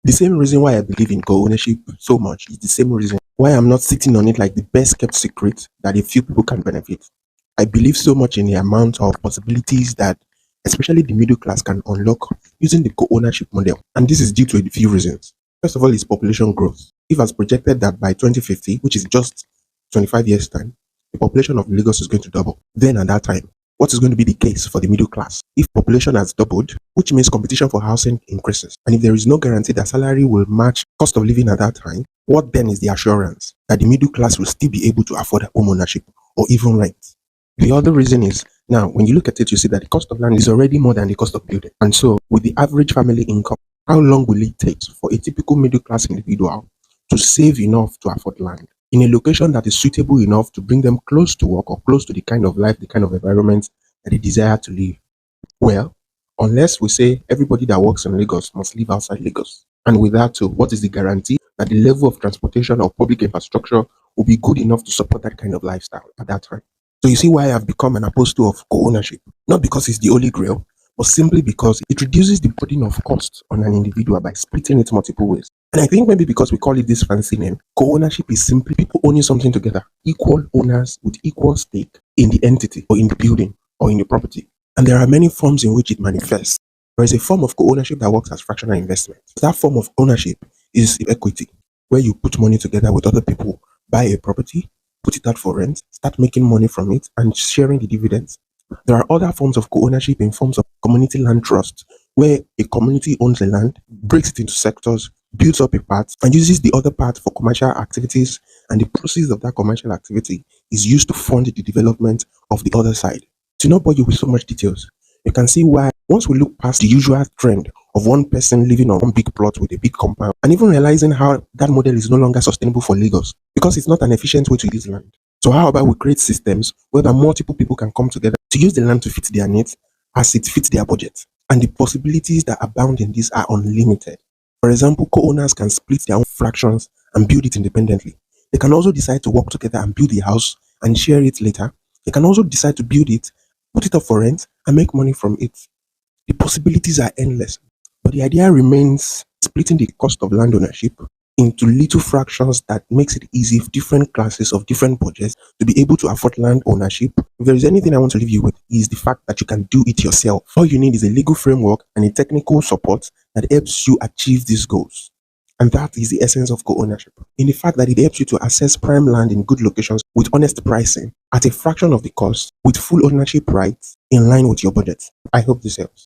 The same reason why I believe in co-ownership so much is the same reason why I'm not sitting on it like the best kept secret that a few people can benefit. I believe so much in the amount of possibilities that especially the middle class can unlock using the co-ownership model. And this is due to a few reasons. First of all, is population growth. If as projected that by 2050, which is just 25 years time, the population of Lagos is going to double. Then at that time, what is going to be the case for the middle class? If population has doubled, which means competition for housing increases, and if there is no guarantee that salary will match cost of living at that time, what then is the assurance that the middle class will still be able to afford home ownership or even rent? The other reason is now when you look at it, you see that the cost of land is already more than the cost of building. And so, with the average family income, how long will it take for a typical middle class individual to save enough to afford land in a location that is suitable enough to bring them close to work or close to the kind of life, the kind of environment that they desire to live? Well, unless we say everybody that works in Lagos must live outside Lagos. And with that too, what is the guarantee that the level of transportation or public infrastructure will be good enough to support that kind of lifestyle at that time? So you see why I've become an apostle of co-ownership. Not because it's the holy grail, but simply because it reduces the burden of cost on an individual by splitting it multiple ways. And I think maybe because we call it this fancy name, co-ownership is simply people owning something together, equal owners with equal stake in the entity or in the building or in the property. And there are many forms in which it manifests. There is a form of co-ownership that works as fractional investment. That form of ownership is equity, where you put money together with other people, buy a property, put it out for rent, start making money from it, and sharing the dividends. There are other forms of co-ownership in forms of community land trust, where a community owns the land, breaks it into sectors, builds up a part, and uses the other part for commercial activities, and the proceeds of that commercial activity is used to fund the development of the other side. To not bore you with so much details, you can see why once we look past the usual trend of one person living on one big plot with a big compound, and even realizing how that model is no longer sustainable for Lagos because it's not an efficient way to use land. So how about we create systems whereby multiple people can come together to use the land to fit their needs as it fits their budget? And the possibilities that abound in this are unlimited. For example, co-owners can split their own fractions and build it independently. They can also decide to work together and build the house and share it later. They can also decide to build it, put it up for rent, and make money from it. The possibilities are endless. But the idea remains splitting the cost of land ownership into little fractions that makes it easy for different classes of different budgets to be able to afford land ownership. If there is anything I want to leave you with, is the fact that you can do it yourself. All you need is a legal framework and a technical support that helps you achieve these goals. And that is the essence of co-ownership. In the fact that it helps you to access prime land in good locations with honest pricing at a fraction of the cost with full ownership rights in line with your budget. I hope this helps.